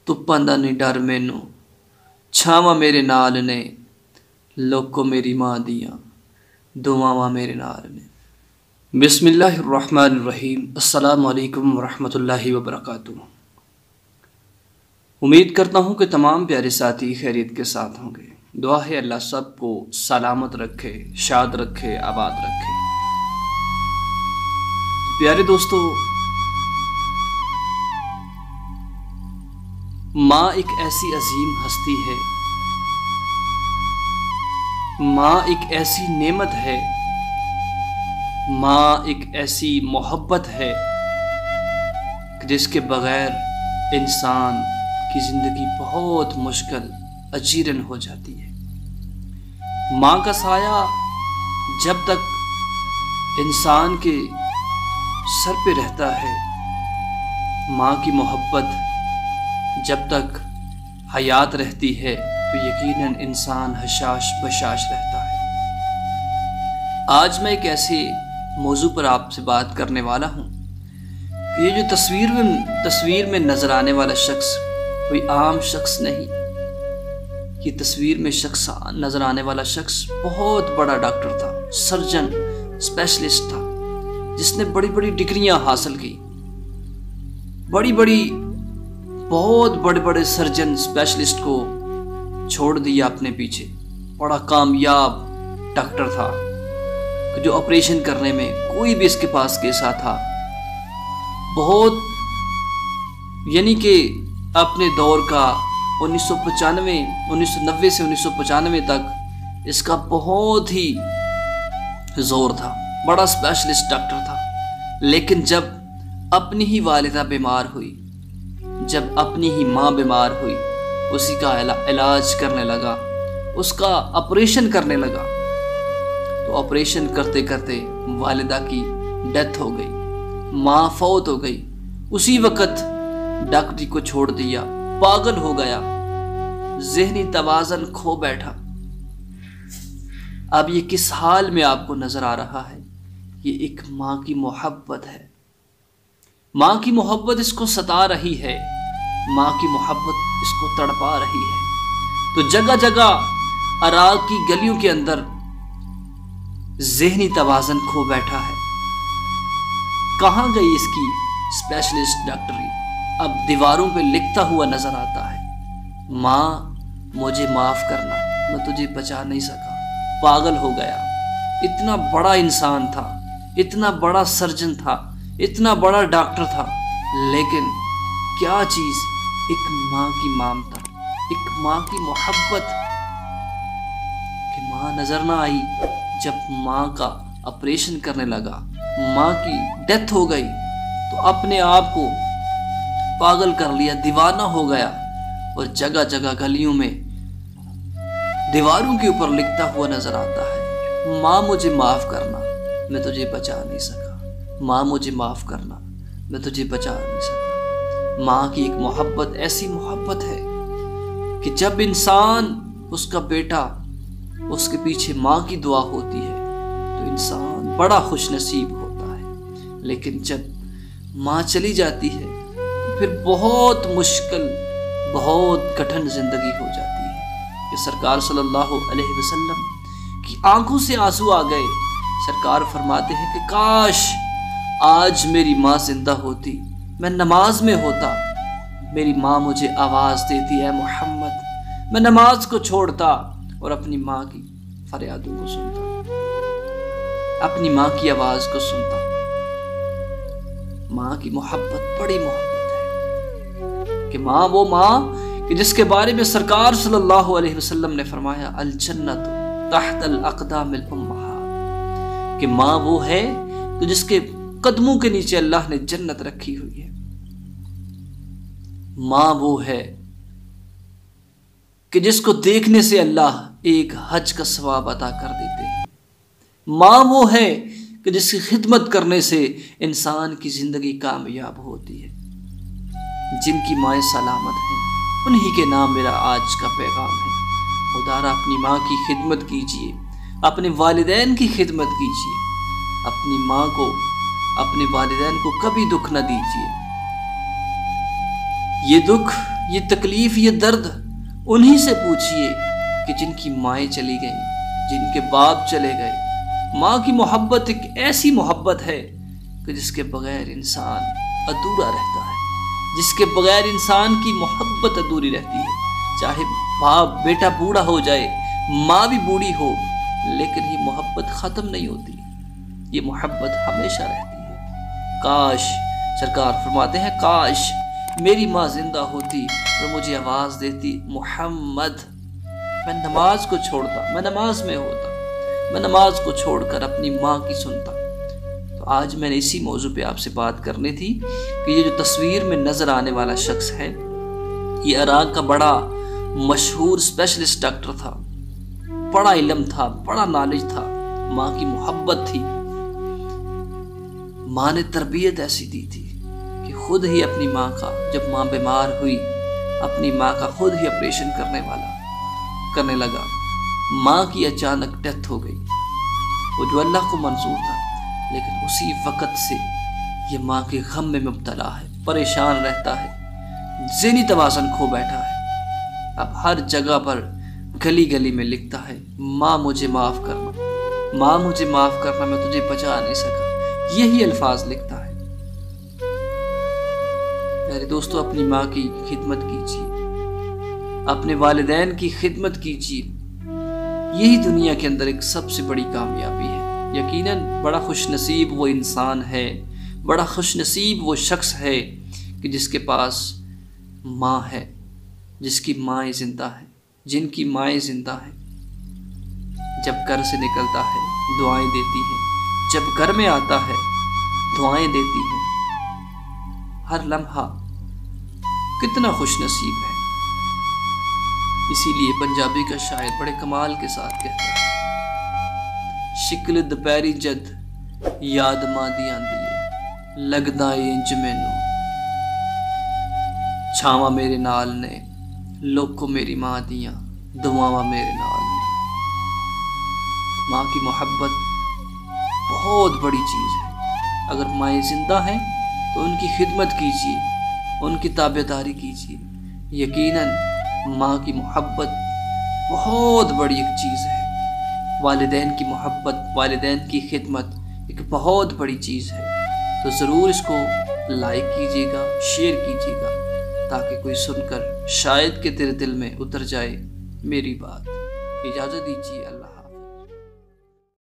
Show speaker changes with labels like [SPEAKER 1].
[SPEAKER 1] ਧੁੱਪਾਂ ਦਾ ਨਹੀਂ ਡਰ ਮੈਨੂੰ, ਛਾਵਾਂ ਮੇਰੇ ਨਾਲ ਨੇ, ਲੋਕੋ ਮੇਰੀ ਮਾਂ ਦੀਆਂ ਦੁਆਵਾਂ ਮੇਰੇ ਨਾਲ ਨੇ۔ बिस्मिल्लाहिर्रहमानिर्रहीम। अस्सलामु अलैकुम वरहमतुल्लाहि वबरकातुह। उम्मीद करता हूँ कि तमाम प्यारे साथी खैरियत के साथ होंगे। दुआ है अल्लाह सबको सलामत रखे, शाद रखे, आबाद रखे। प्यारे दोस्तों, माँ एक ऐसी अजीम हस्ती है, माँ एक ऐसी नेमत है, माँ एक ऐसी मोहब्बत है कि जिसके बग़ैर इंसान की ज़िंदगी बहुत मुश्किल अजीरन हो जाती है। माँ का साया जब तक इंसान के सर पे रहता है, माँ की मोहब्बत जब तक हयात रहती है, तो यकीनन इंसान हशाश बशाश रहता है। आज मैं एक ऐसे मौजू पर आपसे बात करने वाला हूँ कि ये जो तस्वीर में नज़र आने वाला शख्स कोई आम शख्स नहीं। ये तस्वीर में शख्स नज़र आने वाला शख्स बहुत बड़ा डॉक्टर था, सर्जन स्पेशलिस्ट था, जिसने बड़ी बड़ी डिग्रियां हासिल की। बहुत बड़े बड़े सर्जन स्पेशलिस्ट को छोड़ दिया अपने पीछे। बड़ा कामयाब डॉक्टर था जो ऑपरेशन करने में कोई भी इसके पास कैसा था, बहुत यानी कि अपने दौर का 1990 से 1995 तक इसका बहुत ही जोर था। बड़ा स्पेशलिस्ट डॉक्टर था। लेकिन जब अपनी ही वालिदा बीमार हुई, जब अपनी ही माँ बीमार हुई, उसी का इलाज करने लगा, उसका ऑपरेशन करने लगा, तो ऑपरेशन करते करते वालिदा की डेथ हो गई, माँ फौत हो गई। उसी वक़्त डॉक्टरी को छोड़ दिया, पागल हो गया, ज़हनी तवाज़न खो बैठा। अब ये किस हाल में आपको नज़र आ रहा है? ये एक माँ की मोहब्बत है। माँ की मोहब्बत इसको सता रही है, माँ की मोहब्बत इसको तड़पा रही है। तो जगह जगह अराक की गलियों के अंदर ज़हनी तवाज़न खो बैठा है। कहाँ गई इसकी स्पेशलिस्ट डॉक्टरी? अब दीवारों पे लिखता हुआ नज़र आता है, माँ मुझे माफ़ करना, मैं तुझे बचा नहीं सका, पागल हो गया। इतना बड़ा इंसान था, इतना बड़ा सर्जन था, इतना बड़ा डॉक्टर था, लेकिन क्या चीज़? एक माँ की ममता, एक माँ की मोहब्बत। कि माँ नज़र ना आई। जब माँ का ऑपरेशन करने लगा, माँ की डेथ हो गई, तो अपने आप को पागल कर लिया, दीवाना हो गया, और जगह जगह गलियों में दीवारों के ऊपर लिखता हुआ नजर आता है, माँ मुझे माफ़ करना, मैं तुझे बचा नहीं सका, माँ मुझे माफ़ करना, मैं तुझे बचा नहीं सका। माँ की एक मोहब्बत ऐसी मोहब्बत है कि जब इंसान, उसका बेटा, उसके पीछे माँ की दुआ होती है, तो इंसान बड़ा खुशनसीब होता है। लेकिन जब माँ चली जाती है, तो फिर बहुत मुश्किल, बहुत कठिन ज़िंदगी हो जाती है। कि सरकार सल्लल्लाहु अलैहि वसल्लम की आंखों से आंसू आ गए। सरकार फरमाते हैं कि काश आज मेरी माँ जिंदा होती, मैं नमाज में होता, मेरी माँ मुझे आवाज़ देती है मोहम्मद, मैं नमाज को छोड़ता और अपनी माँ की फरियादों को सुनता, अपनी माँ की आवाज़ को सुनता। माँ की मोहब्बत बड़ी मोहब्बत है कि माँ वो माँ कि जिसके बारे में सरकार सल्लल्लाहु अलैहि वसल्लम ने फरमाया, अल जन्नत तहतल अक़दामिल उम्महात, कि माँ वो है तो जिसके कदमों के नीचे अल्लाह ने जन्नत रखी हुई है। माँ वो है कि जिसको देखने से अल्लाह एक हज का सवाब अता कर देते हैं। माँ वो है कि जिसकी खिदमत करने से इंसान की ज़िंदगी कामयाब होती है। जिनकी माएँ सलामत हैं, उन्हीं के नाम मेरा आज का पैगाम है। खुदारा अपनी माँ की खिदमत कीजिए, अपने वालिदैन की खिदमत कीजिए, अपनी माँ को, अपने वालिदैन को कभी दुख न दीजिए। ये दुख, یہ تکلیف، یہ درد انہی سے پوچھئے کہ جن کی مائیں چلی گئیں، جن کے باپ چلے گئے۔ ماں کی محبت ایک ایسی محبت ہے کہ جس کے بغیر انسان ادھورا رہتا ہے، جس کے بغیر انسان کی محبت ادھوری رہتی ہے۔ چاہے باپ بیٹا بوڑھا ہو جائے، ماں بھی بوڑھی ہو، لیکن یہ محبت ختم نہیں ہوتی، یہ محبت ہمیشہ رہتی ہے۔ کاش، سرکار فرماتے ہیں، کاش میری ماں زندہ ہوتی اور مجھے آواز دیتی محمد، میں نماز کو چھوڑتا، میں نماز میں ہوتا، میں نماز کو چھوڑ کر اپنی ماں کی سنتا۔ تو آج میں نے اسی موضوع پہ آپ سے بات کرنی تھی کہ یہ جو تصویر میں نظر آنے والا شخص ہے، یہ عراق کا بڑا مشہور اسپیشلسٹ ڈاکٹر تھا، بڑا علم تھا، بڑا نالج تھا، ماں کی محبت تھی۔ ماں نے تربیت ایسی دی تھی کہ خود ہی اپنی ماں کا، جب ماں بیمار ہوئی، اپنی ماں کا خود ہی آپریشن کرنے لگا۔ ماں کی اچانک ڈیتھ ہو گئی، وہ جو اللہ کو منظور تھا، لیکن اسی وقت سے یہ ماں کے غم میں مبتلا ہے، پریشان رہتا ہے، ذہنی توازن کھو بیٹھا ہے۔ اب ہر جگہ پر گلی گلی میں لکھتا ہے، ماں مجھے معاف کرنا، ماں مجھے معاف کرنا، میں تجھے بچا نہیں سکا، یہی الفاظ لکھتا ہے۔ میرے دوستو، اپنی ماں کی خدمت کیجیے، اپنے والدین کی خدمت کیجیے، یہی دنیا کے اندر ایک سب سے بڑی کامیابی ہے۔ یقیناً بڑا خوش نصیب وہ انسان ہے، بڑا خوش نصیب وہ شخص ہے کہ جس کے پاس ماں ہے، جس کی مائیں زندہ ہیں، جن کی مائیں زندہ ہیں۔ جب گھر سے نکلتا ہے دعائیں دیتی ہیں، جب گھر میں آتا ہے دعائیں دیتی ہیں۔ ہر لمحہ کتنا خوش نصیب ہے۔ اسی لیے پنجابی کا شاعر بڑے کمال کے ساتھ کہتا ہے، شکل دوپہری جد یاد ماں دی آندی ہے، لگدا اے انج مینوں چھاواں میرے نال نے، لوکو میری ماں دیاں دعاواں میرے نال نے۔ ماں کی محبت بہت بڑی چیز ہے۔ اگر مائیں زندہ ہیں تو ان کی خدمت کیجیے، ان کی تابعداری کیجیے۔ یقیناً ماں کی محبت بہت بڑی ایک چیز ہے۔ والدین کی محبت، والدین کی خدمت ایک بہت بڑی چیز ہے۔ تو ضرور اس کو لائک کیجیے گا، شیئر کیجیے گا، تاکہ کوئی سن کر شاید کہ تیرے دل میں اتر جائے میری بات۔ اجازت دیجیے، اللہ